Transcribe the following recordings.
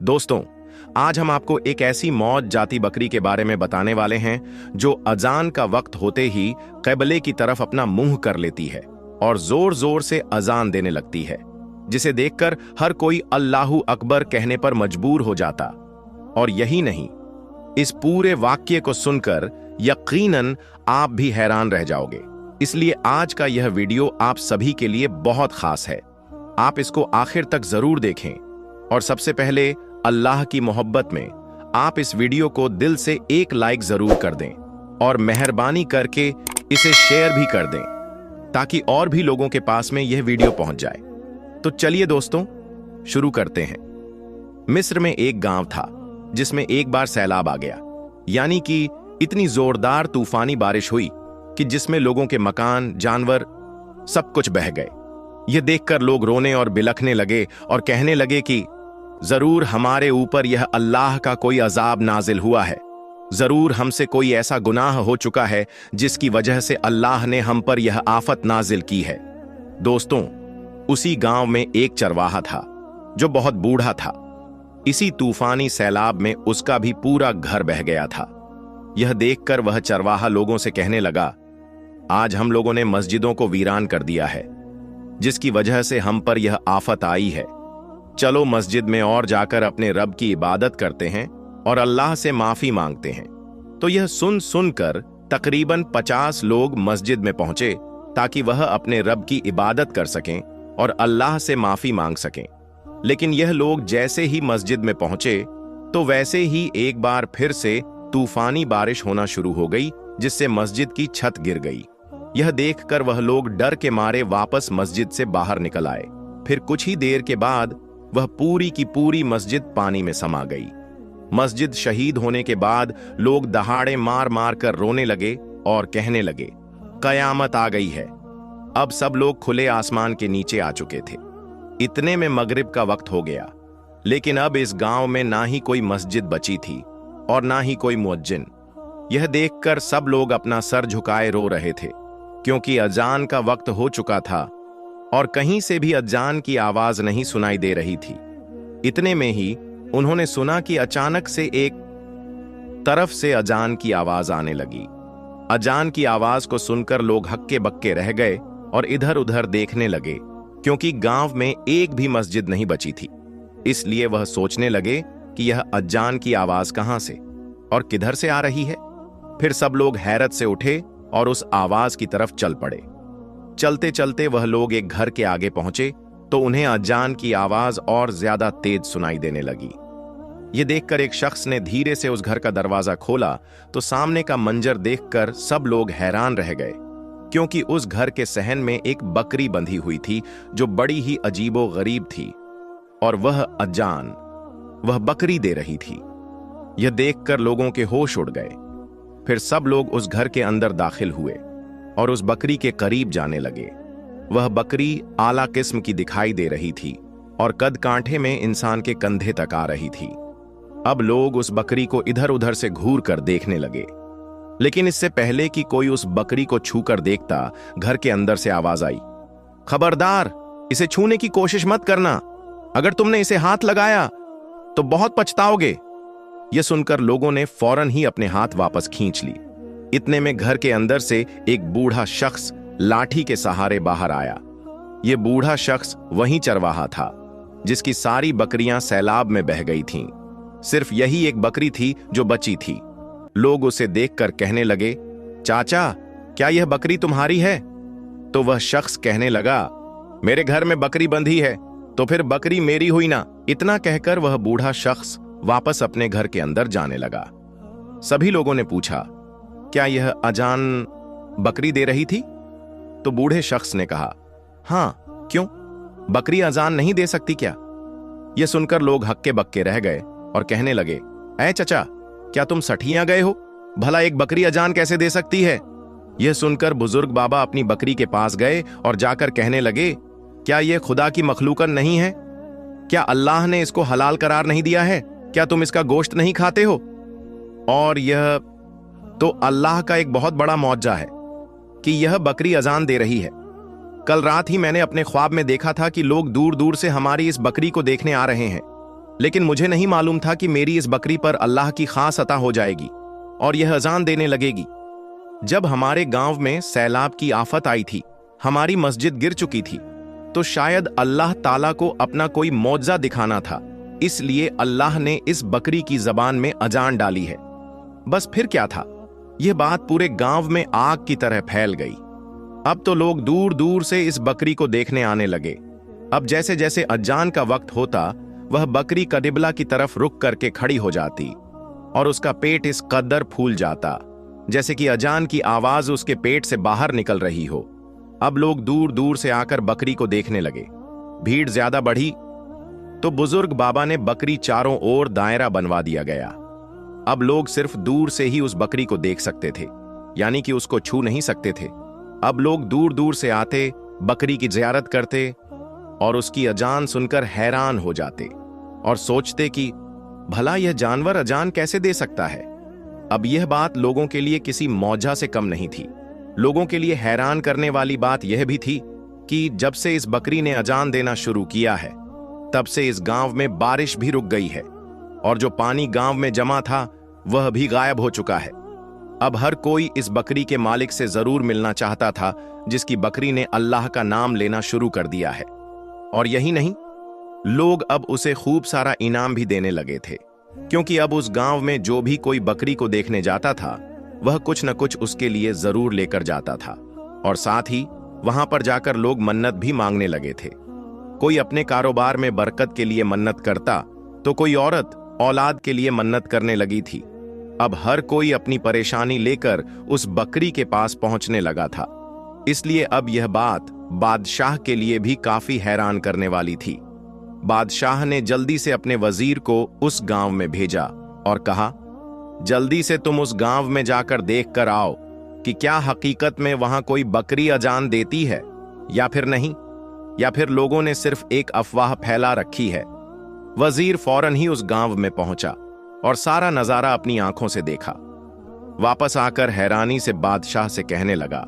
दोस्तों, आज हम आपको एक ऐसी मौज जाती बकरी के बारे में बताने वाले हैं जो अजान का वक्त होते ही क़िबले की तरफ अपना मुंह कर लेती है और जोर जोर से अजान देने लगती है, जिसे देखकर हर कोई अल्लाहू अकबर कहने पर मजबूर हो जाता। और यही नहीं, इस पूरे वाक्य को सुनकर यकीनन आप भी हैरान रह जाओगे। इसलिए आज का यह वीडियो आप सभी के लिए बहुत खास है। आप इसको आखिर तक जरूर देखें और सबसे पहले अल्लाह की मोहब्बत में आप इस वीडियो को दिल से एक लाइक जरूर कर दें और मेहरबानी करके इसे शेयर भी कर दें ताकि और भी लोगों के पास में यह वीडियो पहुंच जाए। तो चलिए दोस्तों, शुरू करते हैं। मिस्र में एक गांव था जिसमें एक बार सैलाब आ गया, यानी कि इतनी जोरदार तूफानी बारिश हुई कि जिसमें लोगों के मकान, जानवर सब कुछ बह गए। यह देखकर लोग रोने और बिलखने लगे और कहने लगे कि जरूर हमारे ऊपर यह अल्लाह का कोई अजाब नाजिल हुआ है, जरूर हमसे कोई ऐसा गुनाह हो चुका है जिसकी वजह से अल्लाह ने हम पर यह आफत नाजिल की है। दोस्तों, उसी गांव में एक चरवाहा था जो बहुत बूढ़ा था। इसी तूफानी सैलाब में उसका भी पूरा घर बह गया था। यह देखकर वह चरवाहा लोगों से कहने लगा, आज हम लोगों ने मस्जिदों को वीरान कर दिया है, जिसकी वजह से हम पर यह आफत आई है। चलो मस्जिद में और जाकर अपने रब की इबादत करते हैं और अल्लाह से माफी मांगते हैं। तो यह सुनकर तकरीबन 50 लोग मस्जिद में पहुंचे ताकि वह अपने रब की इबादत कर सकें और अल्लाह से माफी मांग सकें। लेकिन यह लोग जैसे ही मस्जिद में पहुंचे तो वैसे ही एक बार फिर से तूफानी बारिश होना शुरू हो गई, जिससे मस्जिद की छत गिर गई। यह देखकर वह लोग डर के मारे वापस मस्जिद से बाहर निकल आए। फिर कुछ ही देर के बाद वह पूरी की पूरी मस्जिद पानी में समा गई। मस्जिद शहीद होने के बाद लोग दहाड़े मार मार कर रोने लगे और कहने लगे, कयामत आ गई है। अब सब लोग खुले आसमान के नीचे आ चुके थे। इतने में मगरिब का वक्त हो गया, लेकिन अब इस गांव में ना ही कोई मस्जिद बची थी और ना ही कोई मुअज्जिन। यह देखकर सब लोग अपना सर झुकाए रो रहे थे, क्योंकि अजान का वक्त हो चुका था और कहीं से भी अजान की आवाज नहीं सुनाई दे रही थी। इतने में ही उन्होंने सुना कि अचानक से एक तरफ से अजान की आवाज आने लगी। अजान की आवाज को सुनकर लोग हक्के बक्के रह गए और इधर उधर देखने लगे, क्योंकि गांव में एक भी मस्जिद नहीं बची थी। इसलिए वह सोचने लगे कि यह अजान की आवाज कहां से और किधर से आ रही है। फिर सब लोग हैरत से उठे और उस आवाज की तरफ चल पड़े। चलते चलते वह लोग एक घर के आगे पहुंचे तो उन्हें अजान की आवाज और ज्यादा तेज सुनाई देने लगी। यह देखकर एक शख्स ने धीरे से उस घर का दरवाजा खोला तो सामने का मंजर देखकर सब लोग हैरान रह गए, क्योंकि उस घर के सहन में एक बकरी बंधी हुई थी जो बड़ी ही अजीबो गरीब थी, और वह अजान वह बकरी दे रही थी। यह देखकर लोगों के होश उड़ गए। फिर सब लोग उस घर के अंदर दाखिल हुए और उस बकरी के करीब जाने लगे। वह बकरी आला किस्म की दिखाई दे रही थी और कद कांठे में इंसान के कंधे तक आ रही थी। अब लोग उस बकरी को इधर उधर से घूर कर देखने लगे, लेकिन इससे पहले कि कोई उस बकरी को छूकर देखता, घर के अंदर से आवाज आई, खबरदार, इसे छूने की कोशिश मत करना। अगर तुमने इसे हाथ लगाया तो बहुत पछताओगे। यह सुनकर लोगों ने फौरन ही अपने हाथ वापस खींच ली। इतने में घर के अंदर से एक बूढ़ा शख्स लाठी के सहारे बाहर आया। यह बूढ़ा शख्स वही चरवाहा था जिसकी सारी बकरियां सैलाब में बह गई थीं। सिर्फ यही एक बकरी थी जो बची थी। लोग उसे देखकर कहने लगे, चाचा, क्या यह बकरी तुम्हारी है? तो वह शख्स कहने लगा, मेरे घर में बकरी बंधी है तो फिर बकरी मेरी हुई ना। इतना कहकर वह बूढ़ा शख्स वापस अपने घर के अंदर जाने लगा। सभी लोगों ने पूछा, क्या यह अजान बकरी दे रही थी? तो बूढ़े शख्स ने कहा, हां, क्यों, बकरी अजान नहीं दे सकती क्या? यह सुनकर लोग हक्के बक्के रह गए और कहने लगे, ऐ चचा, क्या तुम सठिया गए हो? भला एक बकरी अजान कैसे दे सकती है? यह सुनकर बुजुर्ग बाबा अपनी बकरी के पास गए और जाकर कहने लगे, क्या यह खुदा की मखलूकत नहीं है? क्या अल्लाह ने इसको हलाल करार नहीं दिया है? क्या तुम इसका गोश्त नहीं खाते हो? और यह तो अल्लाह का एक बहुत बड़ा मौजज़ा है कि यह बकरी अजान दे रही है। कल रात ही मैंने अपने ख्वाब में देखा था कि लोग दूर दूर से हमारी इस बकरी को देखने आ रहे हैं। लेकिन मुझे नहीं मालूम था कि मेरी इस बकरी पर अल्लाह की खास अता हो जाएगी और यह अजान देने लगेगी। जब हमारे गांव में सैलाब की आफत आई थी, हमारी मस्जिद गिर चुकी थी, तो शायद अल्लाह ताला को अपना कोई मौजज़ा दिखाना था, इसलिए अल्लाह ने इस बकरी की जबान में अजान डाली है। बस फिर क्या था, यह बात पूरे गांव में आग की तरह फैल गई। अब तो लोग दूर दूर से इस बकरी को देखने आने लगे। अब जैसे जैसे अजान का वक्त होता, वह बकरी किबला की तरफ रुक करके खड़ी हो जाती और उसका पेट इस कदर फूल जाता जैसे कि अजान की आवाज उसके पेट से बाहर निकल रही हो। अब लोग दूर दूर से आकर बकरी को देखने लगे। भीड़ ज्यादा बढ़ी तो बुजुर्ग बाबा ने बकरी चारों ओर दायरा बनवा दिया गया। अब लोग सिर्फ दूर से ही उस बकरी को देख सकते थे, यानी कि उसको छू नहीं सकते थे। अब लोग दूर दूर से आते, बकरी की जियारत करते और उसकी अजान सुनकर हैरान हो जाते और सोचते कि भला यह जानवर अजान कैसे दे सकता है। अब यह बात लोगों के लिए किसी मौजा से कम नहीं थी। लोगों के लिए हैरान करने वाली बात यह भी थी कि जब से इस बकरी ने अजान देना शुरू किया है, तब से इस गांव में बारिश भी रुक गई है और जो पानी गांव में जमा था वह भी गायब हो चुका है। अब हर कोई इस बकरी के मालिक से जरूर मिलना चाहता था, जिसकी बकरी ने अल्लाह का नाम लेना शुरू कर दिया है। और यही नहीं, लोग अब उसे खूब सारा इनाम भी देने लगे थे, क्योंकि अब उस गांव में जो भी कोई बकरी को देखने जाता था, वह कुछ न कुछ उसके लिए जरूर लेकर जाता था। और साथ ही वहां पर जाकर लोग मन्नत भी मांगने लगे थे। कोई अपने कारोबार में बरकत के लिए मन्नत करता, तो कोई औरत औलाद के लिए मन्नत करने लगी थी। अब हर कोई अपनी परेशानी लेकर उस बकरी के पास पहुंचने लगा था। इसलिए अब यह बात बादशाह के लिए भी काफी हैरान करने वाली थी। बादशाह ने जल्दी से अपने वजीर को उस गांव में भेजा और कहा, जल्दी से तुम उस गांव में जाकर देख कर आओ कि क्या हकीकत में वहां कोई बकरी अजान देती है या फिर नहीं, या फिर लोगों ने सिर्फ एक अफवाह फैला रखी है। वजीर फौरन ही उस गांव में पहुंचा और सारा नजारा अपनी आंखों से देखा। वापस आकर हैरानी से बादशाह से कहने लगा,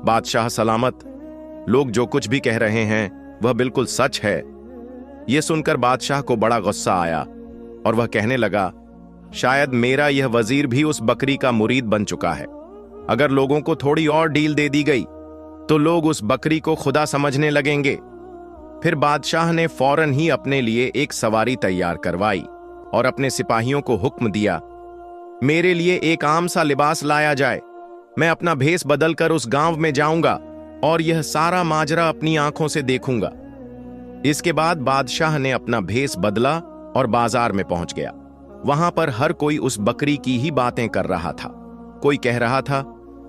बादशाह सलामत, लोग जो कुछ भी कह रहे हैं वह बिल्कुल सच है। यह सुनकर बादशाह को बड़ा गुस्सा आया और वह कहने लगा, शायद मेरा यह वजीर भी उस बकरी का मुरीद बन चुका है। अगर लोगों को थोड़ी और डील दे दी गई तो लोग उस बकरी को खुदा समझने लगेंगे। फिर बादशाह ने फौरन ही अपने लिए एक सवारी तैयार करवाई और अपने सिपाहियों को हुक्म दिया, मेरे लिए एक आम सा लिबास लाया जाए। मैं अपना भेष बदलकर उस गांव में जाऊंगा और यह सारा माजरा अपनी आंखों से देखूंगा। इसके बाद बादशाह ने अपना भेष बदला और बाजार में पहुंच गया। वहां पर हर कोई उस बकरी की ही बातें कर रहा था। कोई कह रहा था,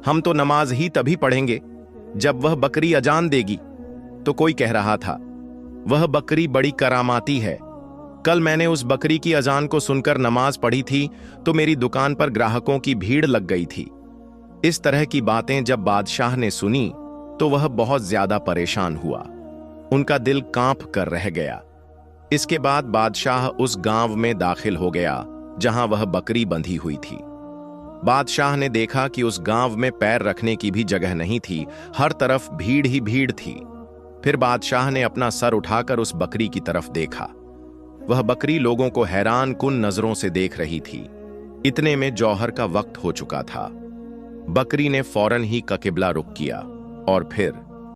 हम तो नमाज ही तभी पढ़ेंगे जब वह बकरी अजान देगी। तो कोई कह रहा था, वह बकरी बड़ी करामाती है। कल मैंने उस बकरी की अजान को सुनकर नमाज पढ़ी थी तो मेरी दुकान पर ग्राहकों की भीड़ लग गई थी। इस तरह की बातें जब बादशाह ने सुनी तो वह बहुत ज्यादा परेशान हुआ। उनका दिल कांप कर रह गया। इसके बाद बादशाह उस गांव में दाखिल हो गया जहां वह बकरी बंधी हुई थी। बादशाह ने देखा कि उस गांव में पैर रखने की भी जगह नहीं थी, हर तरफ भीड़ ही भीड़ थी। फिर बादशाह ने अपना सर उठाकर उस बकरी की तरफ देखा। वह बकरी लोगों को हैरान कुन नजरों से देख रही थी। इतने में जौहर का वक्त हो चुका था। बकरी ने फौरन ही किबला रुख किया और फिर